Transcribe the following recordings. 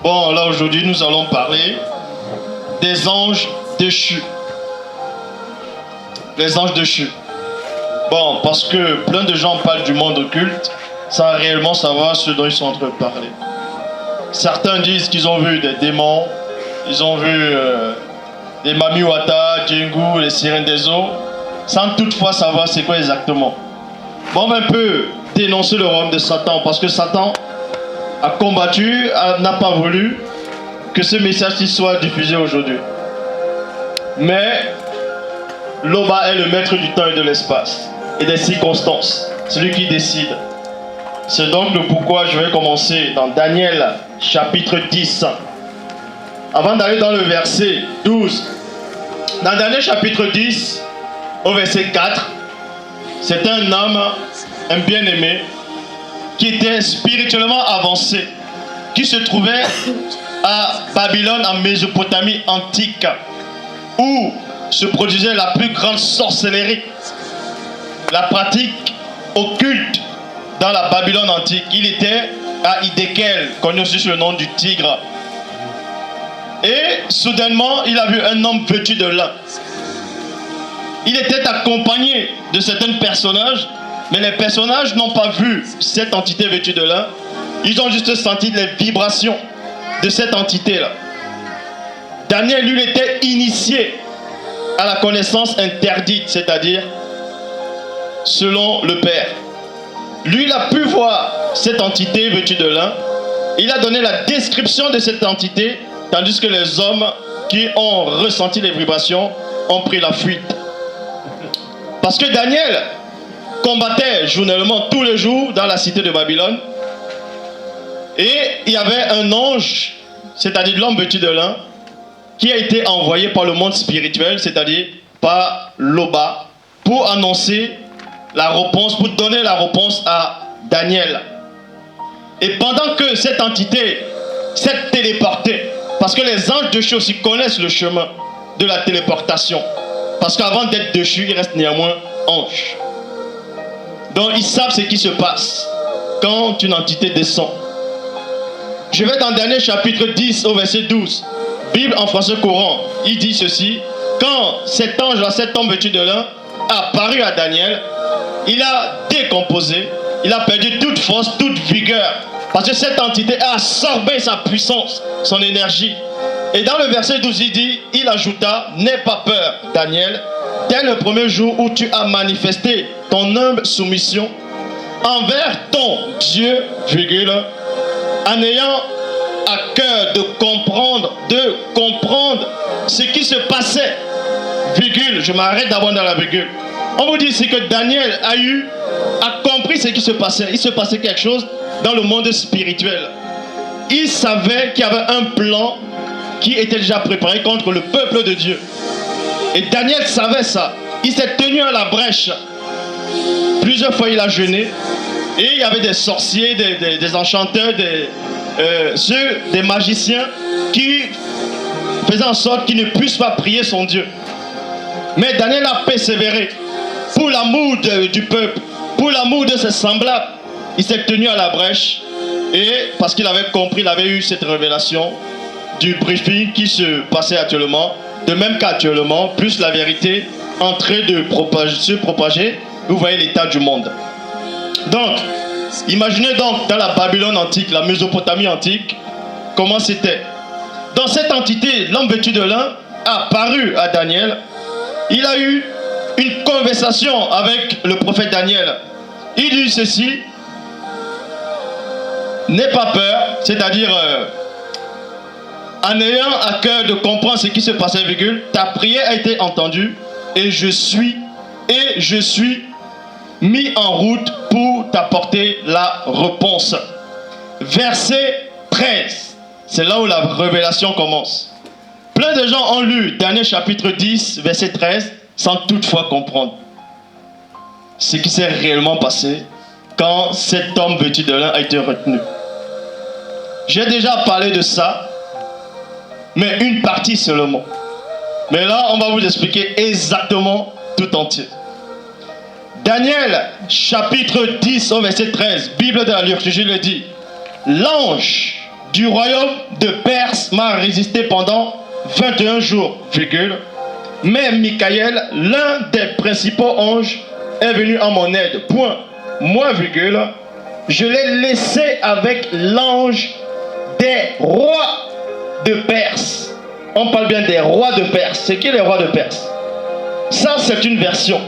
Bon, là aujourd'hui, nous allons parler des anges déchus. Les anges déchus. Bon, parce que plein de gens parlent du monde occulte sans réellement savoir ce dont ils sont en train de parler. Certains disent qu'ils ont vu des démons, ils ont vu des Mamiwata, Djengu, les sirènes des eaux, sans toutefois savoir c'est quoi exactement. Bon, on va un peu dénoncer le royaume de Satan, parce que Satan a combattu, n'a pas voulu que ce message-ci soit diffusé aujourd'hui. Mais Loba est le maître du temps et de l'espace et des circonstances, celui qui décide. C'est donc le pourquoi je vais commencer dans Daniel chapitre 10. Avant d'aller dans le verset 12, dans Daniel chapitre 10, au verset 4, c'est un homme, un bien-aimé, qui était spirituellement avancé, qui se trouvait à Babylone, en Mésopotamie antique, où se produisait la plus grande sorcellerie, la pratique occulte dans la Babylone antique. Il était à Hiddekel, connu aussi sous le nom du tigre. Et soudainement, il a vu un homme vêtu de lin. Il était accompagné de certains personnages, mais les personnages n'ont pas vu cette entité vêtue de lin. Ils ont juste senti les vibrations de cette entité-là. Daniel, lui, était initié à la connaissance interdite, c'est-à-dire selon le Père. Lui, il a pu voir cette entité vêtue de lin. Il a donné la description de cette entité, tandis que les hommes qui ont ressenti les vibrations ont pris la fuite. Parce que Daniel combattait journellement tous les jours dans la cité de Babylone. Et il y avait un ange, c'est-à-dire l'homme vêtu de lin, qui a été envoyé par le monde spirituel, c'est-à-dire par Loba, pour annoncer la réponse, pour donner la réponse à Daniel. Et pendant que cette entité s'est téléportée, parce que les anges déchus aussi connaissent le chemin de la téléportation, parce qu'avant d'être déchus, ils restent néanmoins anges. Donc ils savent ce qui se passe quand une entité descend. Je vais dans Daniel chapitre 10 au verset 12. Bible en français courant, il dit ceci: quand cet ange-là, cet homme vêtu de lin, a apparu à Daniel, il a décomposé, il a perdu toute force, toute vigueur, parce que cette entité a absorbé sa puissance, son énergie. Et dans le verset 12, il dit, il ajouta: n'aie pas peur, Daniel, dès le premier jour où tu as manifesté ton humble soumission envers ton Dieu, virgule, en ayant à cœur de comprendre ce qui se passait, virgule, je m'arrête d'abord dans la virgule. On vous dit ici que Daniel a compris ce qui se passait. Il se passait quelque chose dans le monde spirituel. Il savait qu'il y avait un plan qui était déjà préparé contre le peuple de Dieu. Et Daniel savait ça. Il s'est tenu à la brèche. Plusieurs fois il a jeûné. Et il y avait des sorciers, des enchanteurs, des magiciens qui faisaient en sorte qu'il ne puisse pas prier son Dieu. Mais Daniel a persévéré pour l'amour du peuple, pour l'amour de ses semblables. Il s'est tenu à la brèche et parce qu'il avait compris, il avait eu cette révélation du briefing qui se passait actuellement, de même qu'actuellement, plus la vérité en train de se propager, vous voyez l'état du monde. Donc, imaginez donc dans la Babylone antique, la Mésopotamie antique, comment c'était. Dans cette entité, l'homme vêtu de lin a apparu à Daniel. Il a eu une conversation avec le prophète Daniel. Il dit ceci: n'aie pas peur, c'est-à-dire en ayant à cœur de comprendre ce qui se passait, virgule, ta prière a été entendue et je suis mis en route pour t'apporter la réponse. Verset 13, c'est là où la révélation commence. Plein de gens ont lu Daniel chapitre 10, verset 13, sans toutefois comprendre ce qui s'est réellement passé quand cet homme vêtu de lin a été retenu. J'ai déjà parlé de ça, mais une partie seulement. Mais là, on va vous expliquer exactement tout entier. Daniel, chapitre 10, au verset 13, Bible de la liturgie le dit: l'ange du royaume de Perse m'a résisté pendant 21 jours, virgule. Mais Michael, l'un des principaux anges, est venu à mon aide. Point. Moi, virgule, je l'ai laissé avec l'ange des rois de Perse. On parle bien des rois de Perse. C'est qui les rois de Perse? Ça, c'est une version.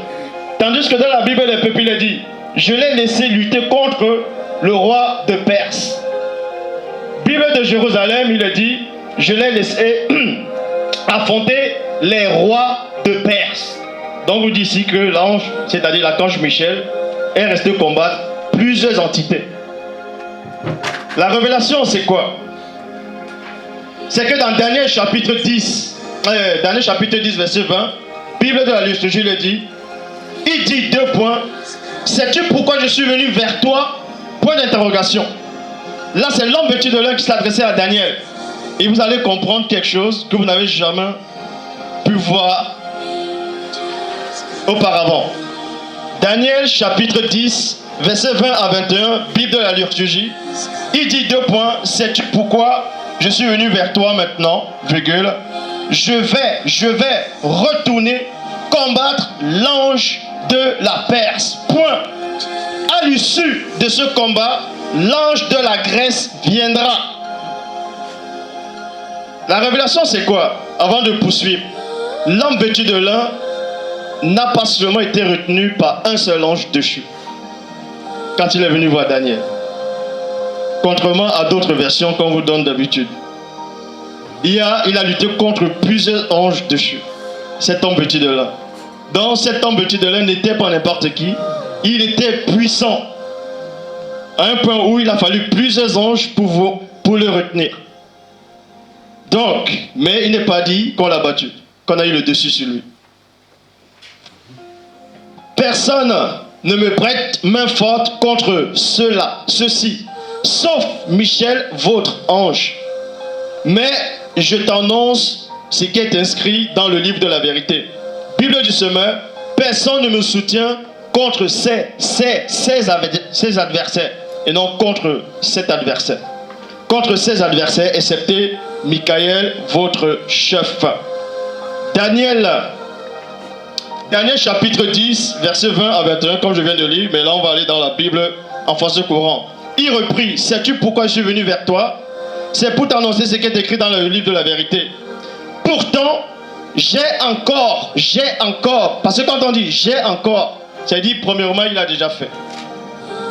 Tandis que dans la Bible, le peuple il dit, je l'ai laissé lutter contre le roi de Perse. Bible de Jérusalem, il dit, je l'ai laissé affronter les rois de Perse. Donc vous dites ici que l'ange, c'est-à-dire l'archange Michel, est resté combattre plusieurs entités. La révélation, c'est quoi? C'est que dans Daniel chapitre 10, verset 20, Bible de la liturgie le dit, il dit 2 points. Sais-tu pourquoi je suis venu vers toi? Point d'interrogation. Là, c'est l'homme vêtu de lin qui s'adressait à Daniel. Et vous allez comprendre quelque chose que vous n'avez jamais pu voir auparavant. Daniel chapitre 10, verset 20 à 21, Bible de la liturgie. Il dit 2 points. Sais-tu pourquoi je suis venu vers toi maintenant, virgule. Je vais retourner combattre l'ange de la Perse. Point. À l'issue de ce combat, l'ange de la Grèce viendra. La révélation, c'est quoi? Avant de poursuivre, l'homme vêtu de lin n'a pas seulement été retenu par un seul ange déchu quand il est venu voir Daniel. Contrairement à d'autres versions qu'on vous donne d'habitude. Il a lutté contre plusieurs anges déchus. Cet homme vêtu de lin. Donc cet homme vêtu de lin n'était pas n'importe qui. Il était puissant. À un point où il a fallu plusieurs anges pour le retenir. Donc, mais il n'est pas dit qu'on l'a battu, qu'on a eu le dessus sur lui. Personne ne me prête main forte contre ceci, sauf Michel, votre ange. Mais je t'annonce ce qui est inscrit dans le livre de la vérité. Bible du semeur, personne ne me soutient contre ses adversaires, et non contre cet adversaire. Contre ses adversaires, excepté Michael, votre chef. Daniel chapitre 10, verset 20 à 21, comme je viens de lire, mais là on va aller dans la Bible en français courant. Il reprit, sais-tu pourquoi je suis venu vers toi? C'est pour t'annoncer ce qui est écrit dans le livre de la vérité. Pourtant, j'ai encore, parce que quand on dit j'ai encore, ça dit premièrement il a déjà fait.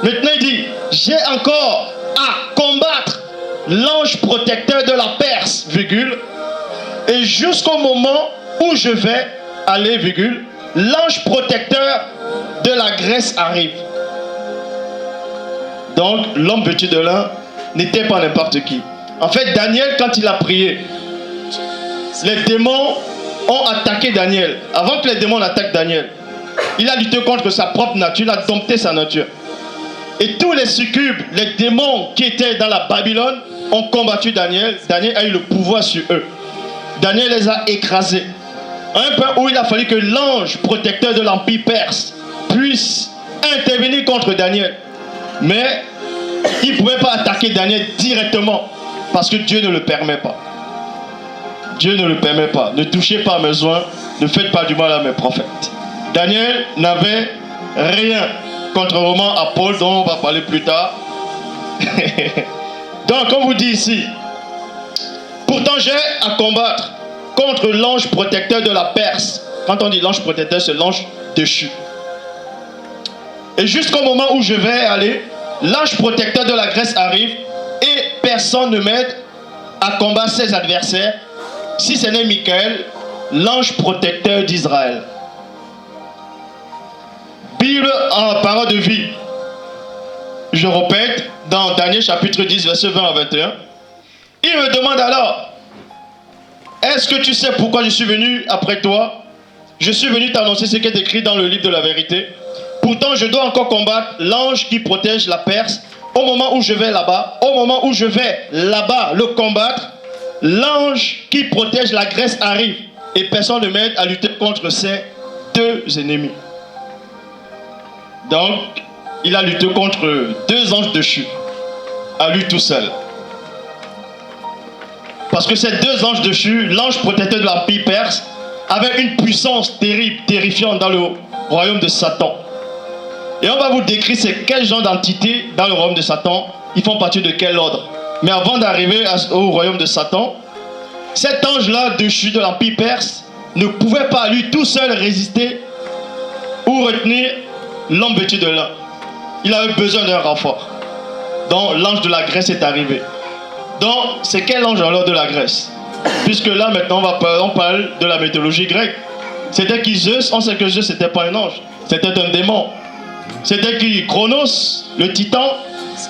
Maintenant il dit, j'ai encore à combattre l'ange protecteur de la Perse, virgule, et jusqu'au moment où je vais aller, virgule, l'ange protecteur de la Grèce arrive. Donc l'homme vêtu de lin n'était pas n'importe qui. En fait, Daniel, quand il a prié, les démons ont attaqué Daniel. Avant que les démons attaquent Daniel, il a lutté contre sa propre nature, il a dompté sa nature. Et tous les succubes, les démons qui étaient dans la Babylone ont combattu Daniel. Daniel a eu le pouvoir sur eux. Daniel les a écrasés. À un point où il a fallu que l'ange protecteur de l'Empire perse puisse intervenir contre Daniel. Mais il ne pouvait pas attaquer Daniel directement parce que Dieu ne le permet pas. Dieu ne le permet pas. Ne touchez pas à mes oins, ne faites pas du mal à mes prophètes. Daniel n'avait rien, contrairement à Paul dont on va parler plus tard. Donc, comme vous dit ici, pourtant j'ai à combattre contre l'ange protecteur de la Perse. Quand on dit l'ange protecteur, c'est l'ange déchu. Et jusqu'au moment où je vais aller, l'ange protecteur de la Grèce arrive et personne ne m'aide à combattre ses adversaires, si ce n'est Michael, l'ange protecteur d'Israël. Bible en parole de vie. Je répète, dans Daniel chapitre 10, verset 20 à 21. Il me demande alors, est-ce que tu sais pourquoi je suis venu après toi? Je suis venu t'annoncer ce qui est écrit dans le livre de la vérité. Pourtant, je dois encore combattre l'ange qui protège la Perse. Au moment où je vais là-bas, le combattre, l'ange qui protège la Grèce arrive. Et personne ne m'aide à lutter contre ces deux ennemis. Donc, il a lutté contre deux anges déchus, à lui tout seul. Parce que ces deux anges déchus, l'ange protecteur de l'Empire perse, avait une puissance terrible, terrifiante dans le royaume de Satan. Et on va vous décrire ces quel genre d'entités dans le royaume de Satan, ils font partie de quel ordre. Mais avant d'arriver au royaume de Satan, cet ange-là déchu de l'Empire perse ne pouvait pas lui tout seul résister ou retenir l'homme vêtu de lin. Il avait besoin d'un renfort. Donc l'ange de la Grèce est arrivé. Donc c'est quel ange alors de la Grèce? Puisque là maintenant on parle de la mythologie grecque. C'était qui Zeus? On sait que Zeus n'était pas un ange, c'était un démon. C'était qui? Chronos, le titan.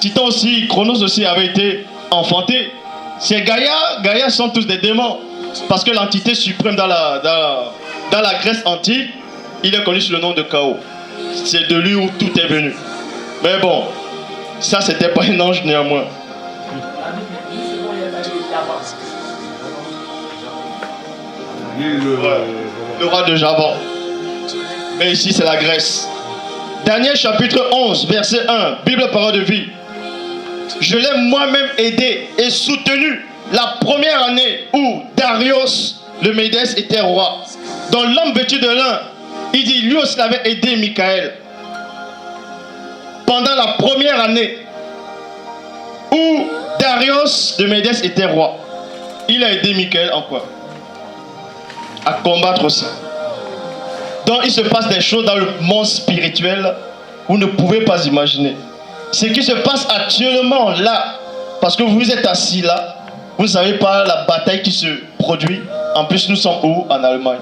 Titan aussi, Chronos aussi avait été enfanté. C'est Gaïa sont tous des démons. Parce que l'entité suprême dans la Grèce antique, il est connu sous le nom de Chaos. C'est de lui où tout est venu. Mais bon, ça c'était pas un ange néanmoins. Le roi de Javan. Mais ici c'est la Grèce. Daniel chapitre 11, verset 1, Bible parole de vie. Je l'ai moi-même aidé et soutenu la première année où Darius le Médès était roi. Dans l'homme vêtu de lin, il dit lui aussi avait aidé Michael. Pendant la première année où Darius de Médès était roi, il a aidé Michael en quoi? À combattre aussi. Donc il se passe des choses dans le monde spirituel vous ne pouvez pas imaginer. Ce qui se passe actuellement là, parce que vous êtes assis là, vous ne savez pas la bataille qui se produit. En plus nous sommes où? En Allemagne.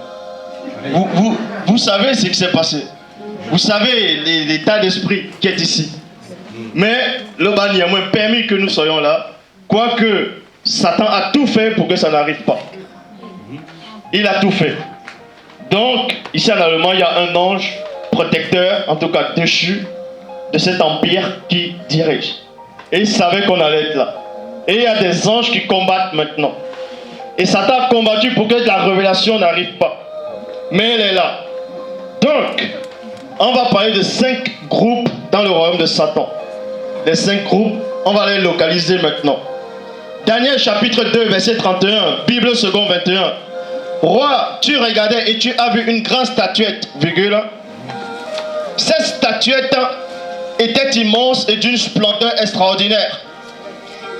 Vous savez ce qui s'est passé. Vous savez l'état d'esprit qui est ici. Mais le ban y a moins permis que nous soyons là, quoique Satan a tout fait pour que ça n'arrive pas. Il a tout fait. Donc, ici en Allemagne, il y a un ange protecteur, en tout cas déchu, de cet empire qui dirige. Et il savait qu'on allait être là. Et il y a des anges qui combattent maintenant. Et Satan a combattu pour que la révélation n'arrive pas. Mais elle est là. Donc, on va parler de 5 groupes dans le royaume de Satan. Les 5 groupes, on va les localiser maintenant. Daniel chapitre 2, verset 31, Bible second 21. Roi, tu regardais et tu as vu une grande statuette, virgule. Cette statuette était immense et d'une splendeur extraordinaire.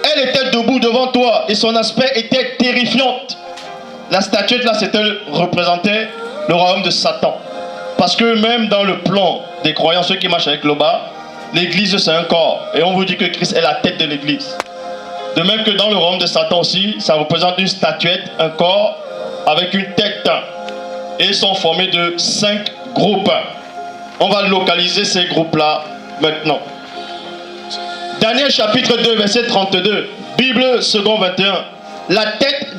Elle était debout devant toi et son aspect était terrifiant. La statuette là, représentait le royaume de Satan. Parce que même dans le plan des croyants, ceux qui marchent avec le bas, l'église c'est un corps. Et on vous dit que Christ est la tête de l'église. De même que dans le royaume de Satan aussi, ça représente une statuette, un corps, avec une tête. Et ils sont formés de 5 groupes. On va localiser ces groupes-là maintenant. Daniel chapitre 2, verset 32. Bible second 21. La tête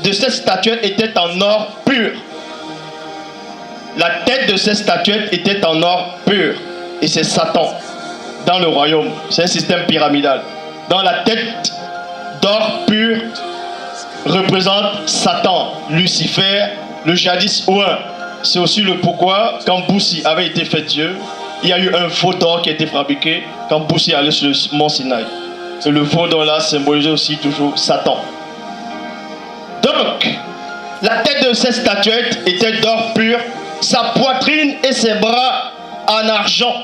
de cette statuette était en or pur. La tête de cette statuette était en or pur. Et c'est Satan dans le royaume. C'est un système pyramidal. Dans la tête d'or pur représente Satan, Lucifer, le jadis Ouin. C'est aussi le pourquoi, quand Boussi avait été fait Dieu, il y a eu un faux d'or qui a été fabriqué quand Boussi allait sur le mont Sinaï. Et le faux d'or là symbolisait aussi toujours Satan. Donc, la tête de cette statuette était d'or pur, sa poitrine et ses bras en argent.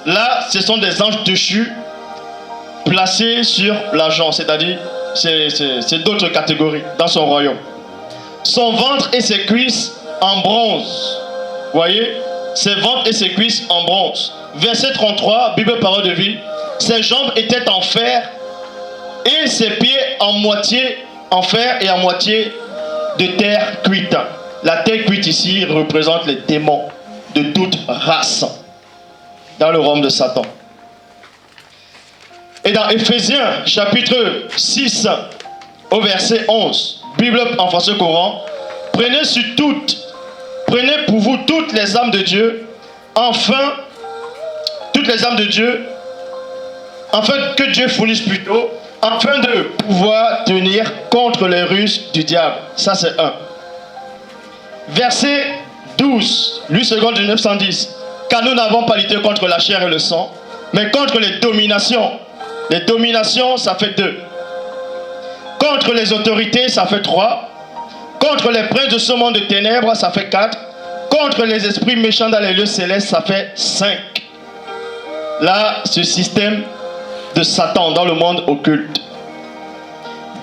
Là, ce sont des anges déchus placés sur l'argent, c'est-à-dire c'est d'autres catégories dans son royaume. Son ventre et ses cuisses en bronze. Voyez, ses ventres et ses cuisses en bronze. Verset 33, Bible parole de vie. Ses jambes étaient en fer et ses pieds en moitié en fer et en moitié de terre cuite. La terre cuite ici représente les démons de toute race dans le royaume de Satan. Et dans Éphésiens chapitre 6 au verset 11, Bible en français courant, prenez pour vous toutes les âmes de Dieu, toutes les âmes de Dieu, afin que Dieu fournisse plutôt, afin de pouvoir tenir contre les ruses du diable. Ça c'est 1. Verset 12, lui second du 910, car nous n'avons pas lutté contre la chair et le sang, mais contre les dominations. Les dominations, ça fait 2. Contre les autorités, ça fait 3. Contre les princes de ce monde de ténèbres, ça fait 4. Contre les esprits méchants dans les lieux célestes, ça fait 5. Là, ce système de Satan dans le monde occulte.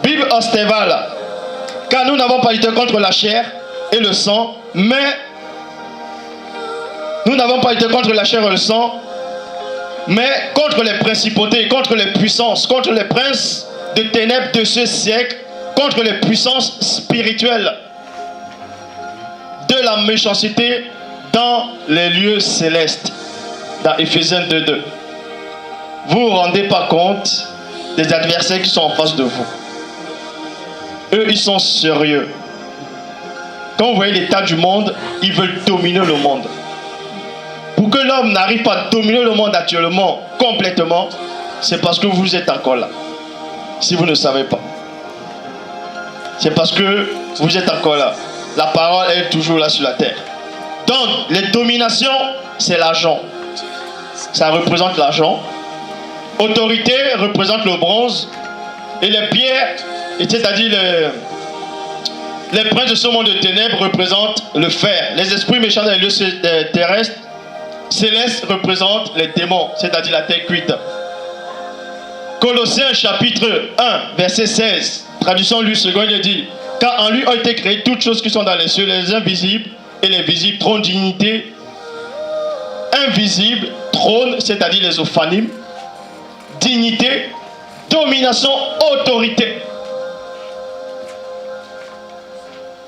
Bible ostévale. Car nous n'avons pas lutté contre la chair et le sang, mais nous n'avons pas lutté contre la chair et le sang, mais contre les principautés, contre les puissances, contre les princes de ténèbres de ce siècle, contre les puissances spirituelles de la méchanceté dans les lieux célestes. Dans Éphésiens 2:2. Vous ne vous rendez pas compte des adversaires qui sont en face de vous. Eux, ils sont sérieux. Quand vous voyez l'état du monde, ils veulent dominer le monde. Pour que l'homme n'arrive pas à dominer le monde actuellement, complètement, c'est parce que vous êtes encore là. Si vous ne savez pas. C'est parce que vous êtes encore là. La parole est toujours là sur la terre. Donc, les dominations, c'est l'argent. Ça représente l'argent. Autorité représente le bronze. Et les pierres, c'est-à-dire les princes de ce monde de ténèbres représentent le fer. Les esprits méchants dans les lieux terrestres, célestes représentent les démons, c'est-à-dire la terre cuite. Colossiens chapitre 1, verset 16, traduction Louis II, il dit: car en lui ont été créées toutes choses qui sont dans les cieux, les invisibles et les visibles, trône, dignité, invisible, trône, c'est-à-dire les ophanimes, dignité, domination, autorité.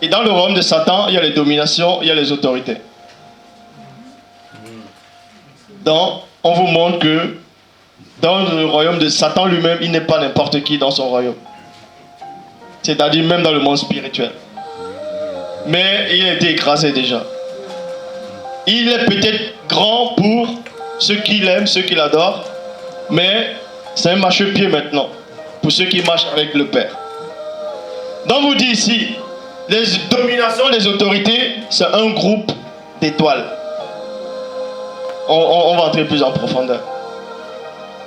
Et dans le royaume de Satan, il y a les dominations, il y a les autorités. Donc, on vous montre que dans le royaume de Satan lui-même, il n'est pas n'importe qui dans son royaume. C'est-à-dire même dans le monde spirituel. Mais il a été écrasé déjà. Il est peut-être grand pour ceux qui l'aiment, ceux qui l'adorent, mais c'est un marchepied maintenant pour ceux qui marchent avec le Père. Donc vous dit ici, les dominations, les autorités, c'est un groupe d'étoiles. On va entrer plus en profondeur.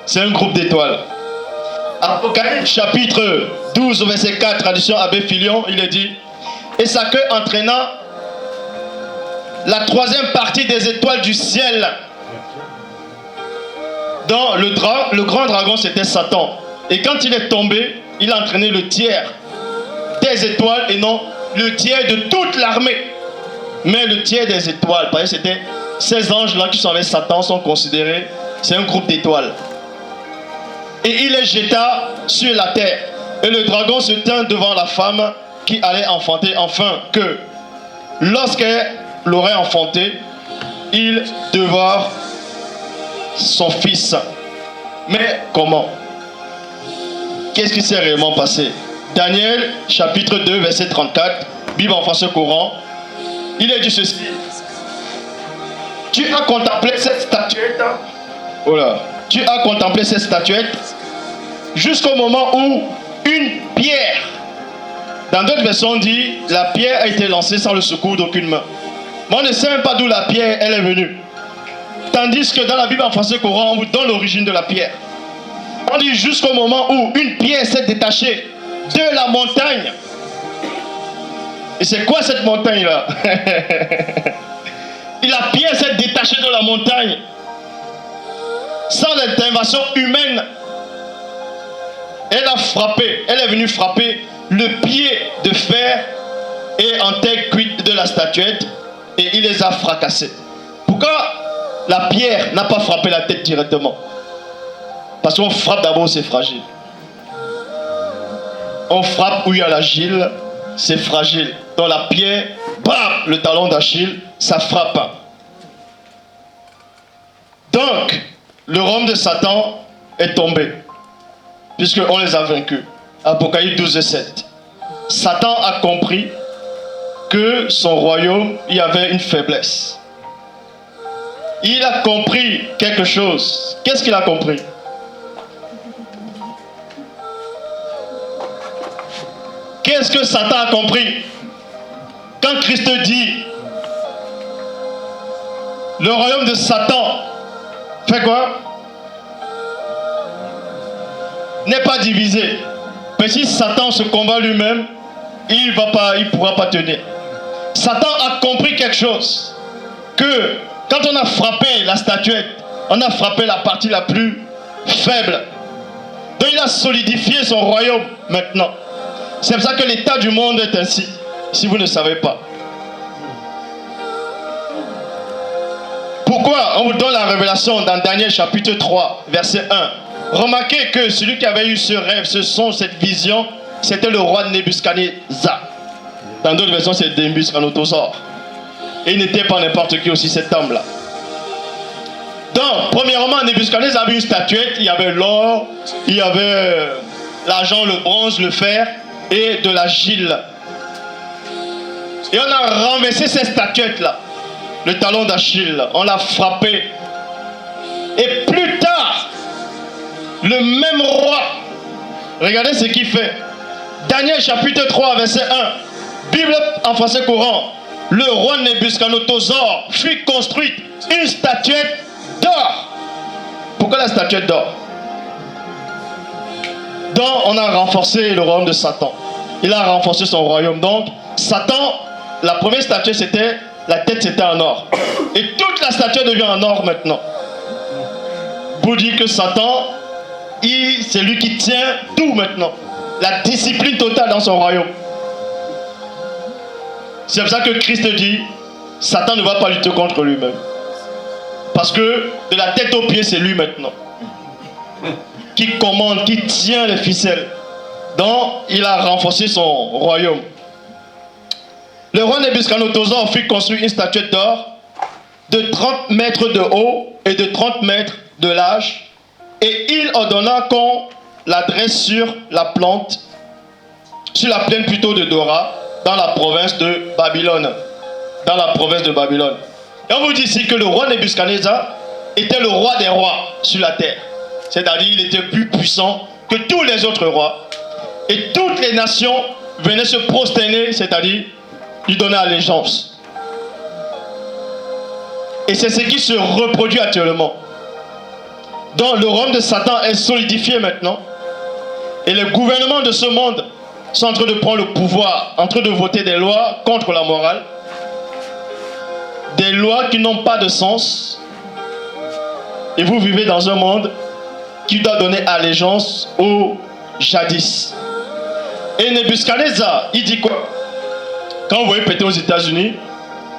C'est un groupe d'étoiles. Apocalypse chapitre 12, verset 4, traduction Abbé Filion, il est dit: et sa queue entraîna la troisième partie des étoiles du ciel. Dans le grand dragon, c'était Satan. Et quand il est tombé, il a entraîné le tiers des étoiles et non le tiers de toute l'armée. Mais le tiers des étoiles, parce que c'était ces anges-là qui sont avec Satan, sont considérés, c'est un groupe d'étoiles. Et il les jeta sur la terre. Et le dragon se tint devant la femme qui allait enfanter, afin que, lorsqu'elle l'aurait enfanté, il dévore son fils. Mais comment? Qu'est-ce qui s'est réellement passé? Daniel, chapitre 2, verset 34, Bible en français courant, il est dit ceci: tu as contemplé cette statuette, oh là, tu as contemplé cette statuette jusqu'au moment où une pierre, dans d'autres versions dit, la pierre a été lancée sans le secours d'aucune main. Mais on ne sait même pas d'où la pierre elle est venue. Tandis que dans la Bible en français courant, on vous donne l'origine de la pierre. On dit jusqu'au moment où une pierre s'est détachée de la montagne. Et c'est quoi cette montagne-là? Et la pierre s'est détachée de la montagne sans l'intervention humaine. Elle a frappé, elle est venue frapper le pied de fer et en terre cuite de la statuette et il les a fracassés. Pourquoi la pierre n'a pas frappé la tête directement? Parce qu'on frappe d'abord, c'est fragile. On frappe où il y a l'Achille, c'est fragile. Dans la pierre, bam, le talon d'Achille, ça frappe. Donc, le royaume de Satan est tombé, puisqu'on les a vaincus. Apocalypse 12 et 7. Satan a compris que son royaume, il y avait une faiblesse. Il a compris quelque chose. Qu'est-ce qu'il a compris? Qu'est-ce que Satan a compris? Quand Christ dit, le royaume de Satan fait quoi? N'est pas divisé. Mais si Satan se combat lui-même, il ne pourra pas tenir. Satan a compris quelque chose. Que quand on a frappé la statuette, on a frappé la partie la plus faible. Donc il a solidifié son royaume maintenant. C'est pour ça que l'état du monde est ainsi. Si vous ne savez pas. Pourquoi on vous donne la révélation dans Daniel chapitre 3, verset 1. Remarquez que celui qui avait eu ce rêve, ce songe, cette vision, c'était le roi Nebuchadnezzar. Dans d'autres versions, c'est Nebuchadnezzar. Et il n'était pas n'importe qui aussi, cet homme-là. Donc, premièrement, Nebuchadnezzar avait une statuette, il y avait l'or, il y avait l'argent, le bronze, le fer et de l'argile. Et on a renversé cette statuette-là, le talon d'Achille, on l'a frappé. Et plus tard, le même roi, regardez ce qu'il fait. Daniel chapitre 3, verset 1, Bible en français courant. Le roi Nebuchadnezzar fit construite une statuette d'or. Pourquoi la statuette d'or? Donc on a renforcé le royaume de Satan. Il a renforcé son royaume. Donc Satan, la première statue c'était, la tête c'était en or. Et toute la statue devient en or maintenant. Pour dire que Satan, c'est lui qui tient tout maintenant. La discipline totale dans son royaume. C'est pour ça que Christ dit, Satan ne va pas lutter contre lui-même. Parce que de la tête aux pieds, c'est lui maintenant. Qui commande, qui tient les ficelles. Donc, il a renforcé son royaume. Le roi Nebuchadnezzar fit construire une statuette d'or de 30 mètres de haut et de 30 mètres de large. Et il ordonna qu'on la dresse sur la plaine plutôt de Dora, dans la province de Babylone. Dans la province de Babylone. Et on vous dit ici que le roi Nebuchadnezzar était le roi des rois sur la terre. C'est-à-dire il était plus puissant que tous les autres rois. Et toutes les nations venaient se prosterner, c'est-à-dire lui donner allégeance. Et c'est ce qui se reproduit actuellement. Donc le royaume de Satan est solidifié maintenant. Et les gouvernements de ce monde sont en train de prendre le pouvoir, en train de voter des lois contre la morale. Des lois qui n'ont pas de sens. Et vous vivez dans un monde qui doit donner allégeance au jadis. Et Nebuchadnezzar, il dit quoi? Quand vous voyez péter aux États-Unis,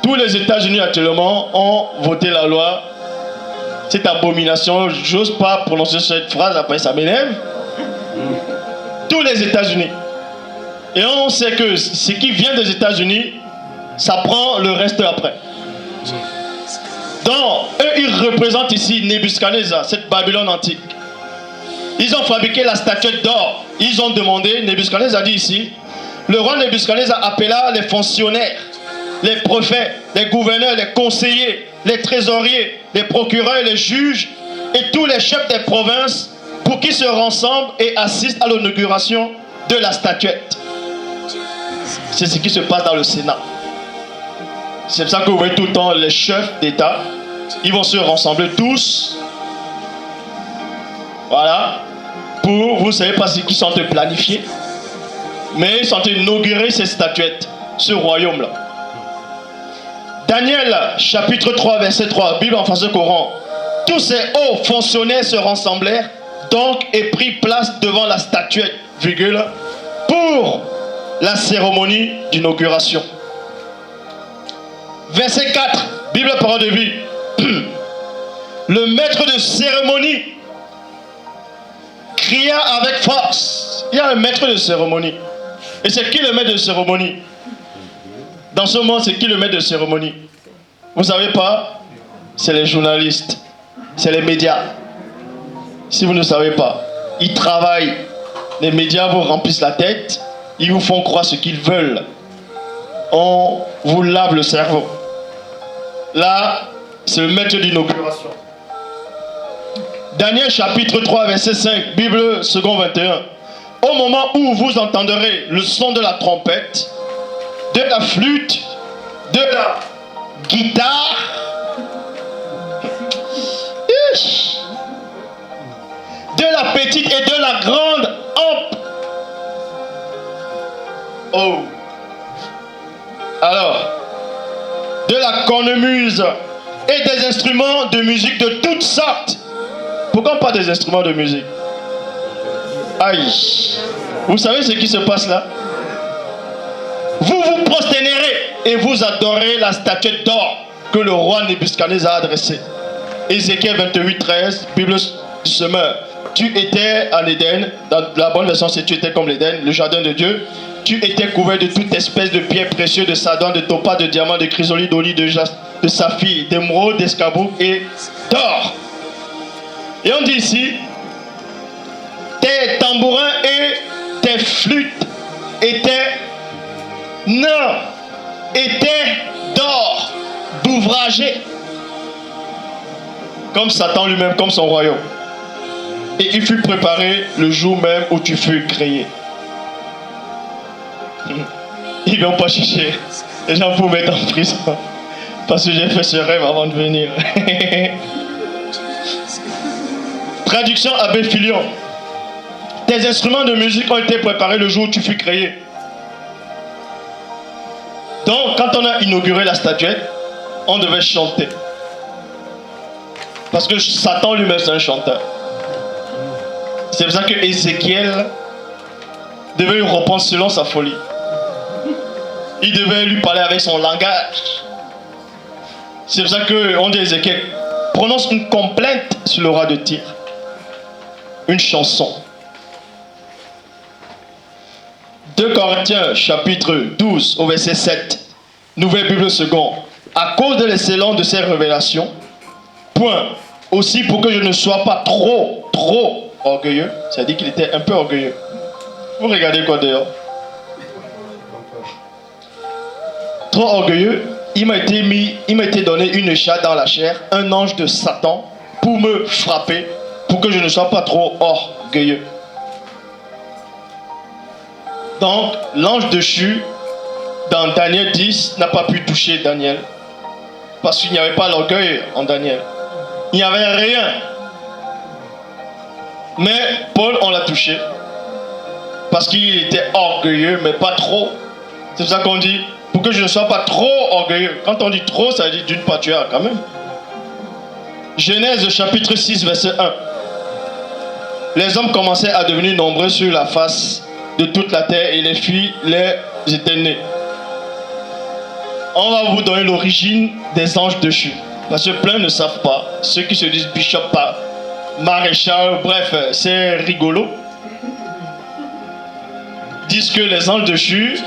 tous les États-Unis actuellement ont voté la loi. Cette abomination, j'ose pas prononcer cette phrase, après ça m'énerve. Tous les États-Unis. Et on sait que ce qui vient des États-Unis, ça prend le reste après. Donc, eux, ils représentent ici Nebuchadnezzar, cette Babylone antique. Ils ont fabriqué la statuette d'or. Ils ont demandé, Nebuchadnezzar a dit ici, le roi Nebuchadnezzar appela les fonctionnaires, les prophètes, les gouverneurs, les conseillers, les trésoriers, les procureurs, les juges et tous les chefs des provinces pour qu'ils se rassemblent et assistent à l'inauguration de la statuette. C'est ce qui se passe dans le Sénat. C'est pour ça que vous voyez tout le temps les chefs d'État, ils vont se rassembler tous. Voilà. Pour, vous ne savez pas ce qu'ils sont en train de planifier. Mais ils sont en train d'inaugurer ces statuettes, ce royaume-là. Daniel, chapitre 3, verset 3, Bible en français courant. Tous ces hauts fonctionnaires se rassemblèrent donc et prirent place devant la statuette, virgule, pour la cérémonie d'inauguration. Verset 4, Bible parole de vie. Le maître de cérémonie cria avec force. Il y a un maître de cérémonie. Et c'est qui le maître de cérémonie? Dans ce monde, c'est qui le maître de cérémonie? Vous ne savez pas? C'est les journalistes. C'est les médias. Si vous ne savez pas, ils travaillent. Les médias vous remplissent la tête. Ils vous font croire ce qu'ils veulent. On vous lave le cerveau. Là, c'est le maître d'inauguration. Daniel chapitre 3, verset 5, Bible second 21. Au moment où vous entendrez le son de la trompette, de la flûte, de la guitare, de la petite et de la grande hampe, Oh. Alors, de la cornemuse et des instruments de musique de toutes sortes. Pourquoi pas des instruments de musique? Aïe. Vous savez ce qui se passe là? Vous vous prosternerez et vous adorez la statuette d'or que le roi Nebuchadnezzar a adressée. Ézéchiel 28, 13, Bible du semeur. Tu étais en Éden, dans la bonne version c'est tu étais comme l'Éden, le jardin de Dieu. Tu étais couvert de toute espèce de pierres précieuses, de sardin, de topaz, de diamants, de chrysolite, d'olive, de saphir, d'émeraude, d'escarboucle et d'or. Et on dit ici, tes tambourins et tes flûtes étaient d'or, d'ouvragé, comme Satan lui-même, comme son royaume. Et il fut préparé le jour même où tu fus créé. Ils ne vont pas chercher les gens pour mettre en prison parce que j'ai fait ce rêve avant de venir. Traduction Abbé Filion. Tes instruments de musique ont été préparés le jour où tu fus créé. Donc, quand on a inauguré la statuette, on devait chanter. Parce que Satan lui-même, c'est un chanteur. C'est pour ça que Ézéchiel devait lui répondre selon sa folie. Il devait lui parler avec son langage. C'est pour ça qu'on dit Ézéchiel prononce une complainte sur le roi de Tyr. Une chanson. 2 Corinthiens chapitre 12 au verset 7. Nouvelle Bible seconde. À cause de l'excellence de ces révélations, point. Aussi pour que je ne sois pas trop orgueilleux. Ça dit qu'il était un peu orgueilleux. Vous regardez quoi dehors? Trop orgueilleux. Il m'a été donné une écharpe dans la chair, un ange de Satan, pour me frapper, pour que je ne sois pas trop orgueilleux. Donc, l'ange déchu, dans Daniel 10, n'a pas pu toucher Daniel. Parce qu'il n'y avait pas l'orgueil en Daniel. Il n'y avait rien. Mais Paul, on l'a touché. Parce qu'il était orgueilleux, mais pas trop. C'est pour ça qu'on dit, pour que je ne sois pas trop orgueilleux. Quand on dit trop, ça dit d'une part tu as quand même. Genèse chapitre 6, verset 1. Les hommes commençaient à devenir nombreux sur la face de toute la terre et les filles les étaient nées. On va vous donner l'origine des anges déchus. Parce que plein ne savent pas. Ceux qui se disent bishop, maréchal, bref, c'est rigolo. Disent que les anges déchus,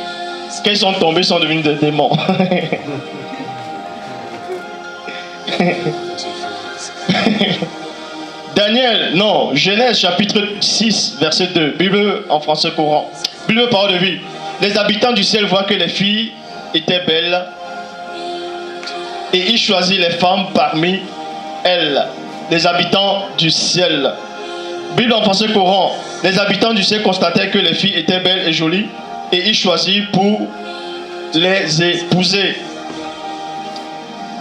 quand ils sont tombés, sont devenus des démons. Daniel, non, Genèse chapitre 6, verset 2, Bible en français courant. Bible parole de vie. Les habitants du ciel voient que les filles étaient belles et il choisit les femmes parmi elles, les habitants du ciel. Bible en français courant. Les habitants du ciel constatèrent que les filles étaient belles et jolies et il choisit pour les épouser.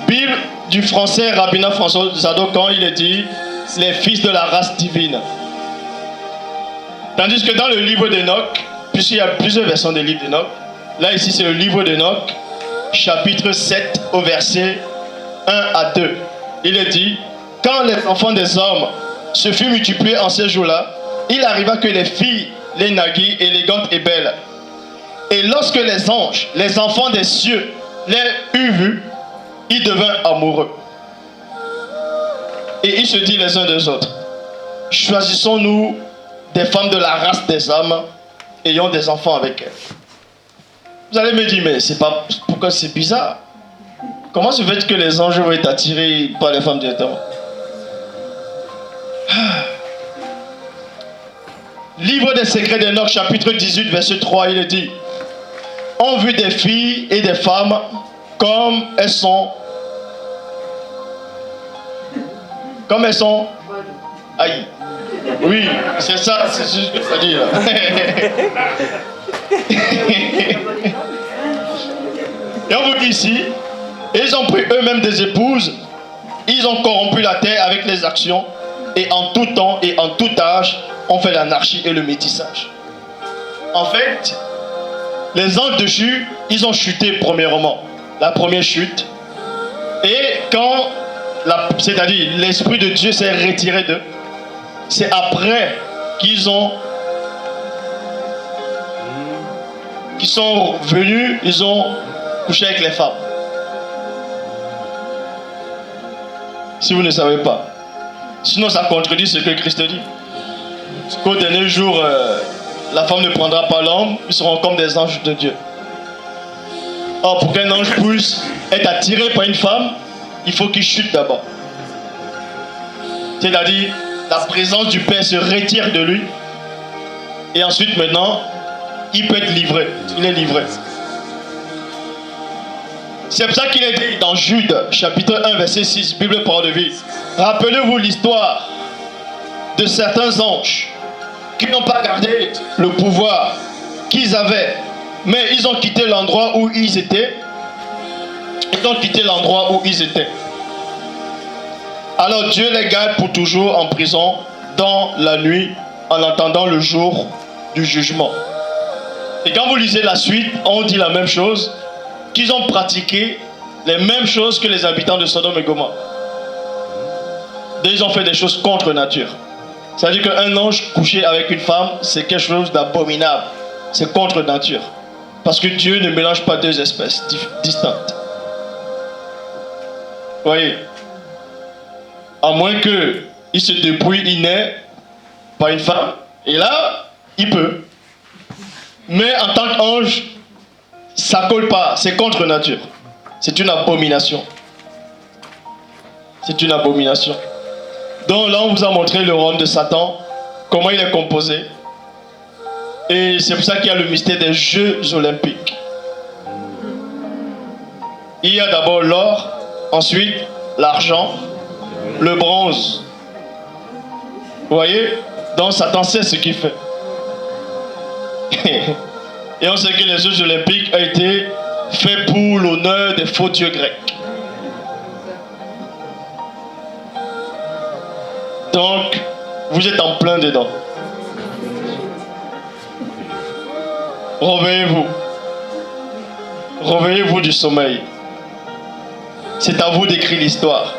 Bible du français Rabbinat François Zadok quand il est dit les fils de la race divine. Tandis que dans le livre d'Enoch, puisqu'il y a plusieurs versions des livres d'Enoch, là ici c'est le livre d'Enoch, chapitre 7 au verset 1 à 2. Il est dit, quand les enfants des hommes se furent multipliés en ces jours-là, il arriva que les filles les naguirent élégantes et belles. Et lorsque les anges, les enfants des cieux, les eurent vus, ils devinrent amoureux. Et ils se disent les uns des autres, choisissons-nous des femmes de la race des hommes, ayons des enfants avec elles. Vous allez me dire, mais c'est pas pourquoi c'est bizarre. Comment se fait que les anges vont être attirés par les femmes directement? Livre des secrets d'Enoch, chapitre 18, verset 3, il est dit, on vit des filles et des femmes comme elles sont. Comme elles sont. Aïe. Oui, c'est ça, c'est ce que je veux dire. Et on vous dit ici, ils ont pris eux-mêmes des épouses, ils ont corrompu la terre avec les actions, et en tout temps et en tout âge, on fait l'anarchie et le métissage. En fait, les anges déchus, ils ont chuté premièrement. La première chute. Et quand, c'est-à-dire l'Esprit de Dieu s'est retiré d'eux, c'est après qu'ils sont venus, ils ont couché avec les femmes. Si vous ne savez pas. Sinon ça contredit ce que Christ dit. Qu'au dernier jour, la femme ne prendra pas l'homme, ils seront comme des anges de Dieu. Or, pour qu'un ange puisse être attiré par une femme, il faut qu'il chute d'abord. C'est-à-dire, la présence du Père se retire de lui. Et ensuite, maintenant, il peut être livré. Il est livré. C'est pour ça qu'il est dit dans Jude, chapitre 1, verset 6, Bible parole de vie. Rappelez-vous l'histoire de certains anges qui n'ont pas gardé le pouvoir qu'ils avaient, mais ils ont quitté l'endroit où ils étaient. Ils ont quitté l'endroit où ils étaient. Alors Dieu les garde pour toujours en prison dans la nuit en attendant le jour du jugement. Et quand vous lisez la suite, on dit la même chose, qu'ils ont pratiqué les mêmes choses que les habitants de Sodome et Gomorrhe. Ils ont fait des choses contre nature. C'est-à-dire qu'un ange couché avec une femme, c'est quelque chose d'abominable. C'est contre nature. Parce que Dieu ne mélange pas deux espèces distinctes. Vous voyez? À moins qu'il se débrouille, il naît par une femme. Et là, il peut. Mais en tant qu'ange, ça ne colle pas. C'est contre nature. C'est une abomination. C'est une abomination. Donc là, on vous a montré le rôle de Satan, comment il est composé. Et c'est pour ça qu'il y a le mystère des Jeux olympiques. Il y a d'abord l'or, ensuite l'argent, le bronze. Vous voyez? Donc Satan sait ce qu'il fait. Et on sait que les Jeux olympiques ont été faits pour l'honneur des faux dieux grecs. Donc, vous êtes en plein dedans. Réveillez-vous. Réveillez-vous du sommeil. C'est à vous d'écrire l'histoire.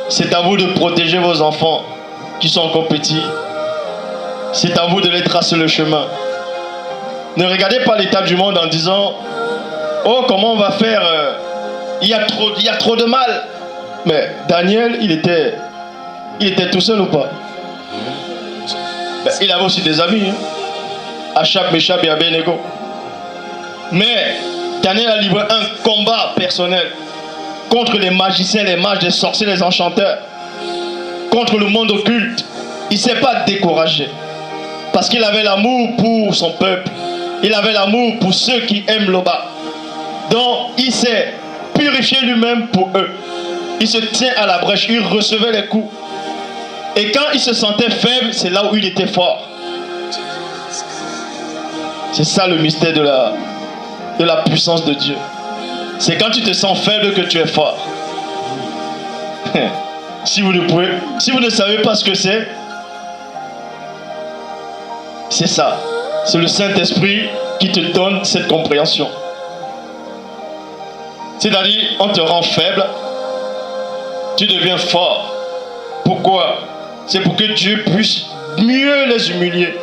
C'est à vous de protéger vos enfants qui sont encore petits. C'est à vous de les tracer le chemin. Ne regardez pas l'état du monde en disant « Oh, comment on va faire il y a trop de mal. » Mais Daniel, il était tout seul ou pas? Il avait aussi des amis. Hein? Achab, Meshach et Abednego. Mais Daniel a livré un combat personnel contre les magiciens, les mages, les sorciers, les enchanteurs, contre le monde occulte. Il ne s'est pas découragé parce qu'il avait l'amour pour son peuple. Il avait l'amour pour ceux qui aiment le bas. Donc il s'est purifié lui-même pour eux. Il se tient à la brèche, il recevait les coups. Et quand il se sentait faible, c'est là où il était fort. C'est ça le mystère de la puissance de Dieu. C'est quand tu te sens faible que tu es fort. Si vous ne savez pas ce que c'est ça. C'est le Saint-Esprit qui te donne cette compréhension. C'est-à-dire, on te rend faible, tu deviens fort. Pourquoi? C'est pour que Dieu puisse mieux les humilier.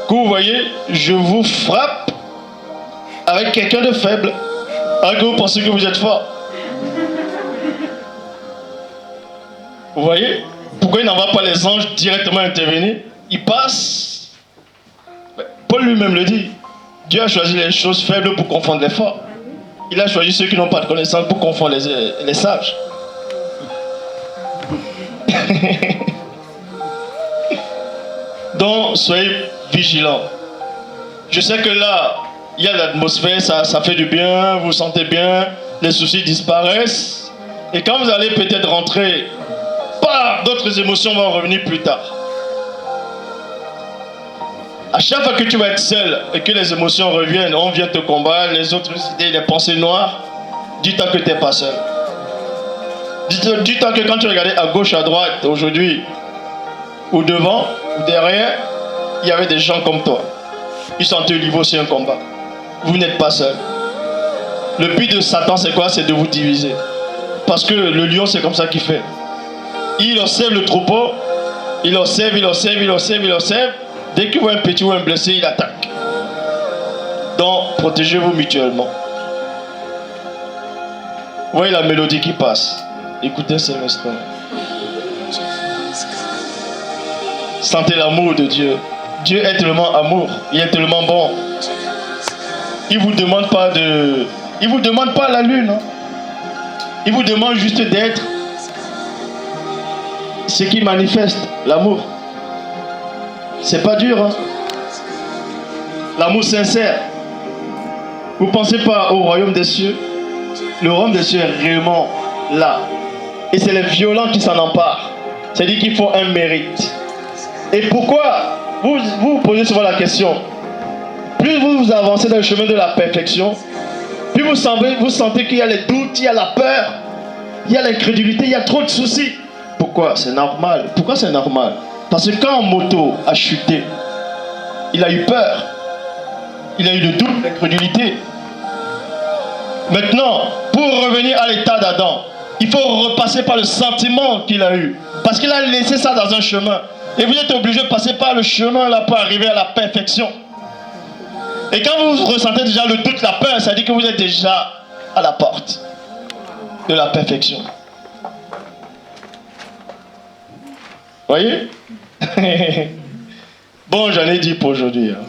Que vous voyez, je vous frappe avec quelqu'un de faible, alors que vous pensez que vous êtes fort. Vous voyez? Pourquoi il n'envoie pas les anges directement intervenir? Il passe. Paul lui-même le dit. Dieu a choisi les choses faibles pour confondre les forts. Il a choisi ceux qui n'ont pas de connaissance pour confondre les sages. Donc, soyez vigilants. Je sais que là, il y a l'atmosphère, ça fait du bien, vous vous sentez bien, les soucis disparaissent. Et quand vous allez peut-être rentrer, d'autres émotions vont revenir plus tard. À chaque fois que tu vas être seul et que les émotions reviennent, on vient te combattre, les autres idées, les pensées noires, dis-toi que tu n'es pas seul. Dis-toi que quand tu regardais à gauche, à droite, aujourd'hui, ou devant, ou derrière, il y avait des gens comme toi. Ils sont en train de livrer aussi un combat. Vous n'êtes pas seul. Le but de Satan, c'est quoi? C'est de vous diviser. Parce que le lion, c'est comme ça qu'il fait. Il observe le troupeau, il observe. Dès qu'il voit un petit ou un blessé, il attaque. Donc, protégez-vous mutuellement. Vous voyez la mélodie qui passe. Écoutez ce instant. Sentez l'amour de Dieu. Dieu est tellement amour. Il est tellement bon. Il vous demande pas de... Il vous demande pas la lune. Hein. Il vous demande juste d'être ce qui manifeste l'amour. C'est pas dur. Hein. L'amour sincère. Vous pensez pas au royaume des cieux? Le royaume des cieux est réellement là. Et c'est les violents qui s'en emparent. C'est-à-dire qu'il faut un mérite. Et pourquoi vous posez souvent la question. Plus vous avancez dans le chemin de la perfection, plus vous sentez qu'il y a les doutes, il y a la peur, il y a l'incrédulité, il y a trop de soucis. Pourquoi? C'est normal. Pourquoi c'est normal? Parce que quand moto a chuté, il a eu peur. Il a eu le doute, l'incrédulité. Maintenant, pour revenir à l'état d'Adam, il faut repasser par le sentiment qu'il a eu. Parce qu'il a laissé ça dans un chemin. Et vous êtes obligé de passer par le chemin là pour arriver à la perfection. Et quand vous ressentez déjà le doute, la peur, ça dit que vous êtes déjà à la porte de la perfection. Voyez? Bon, j'en ai dit pour aujourd'hui. Hein.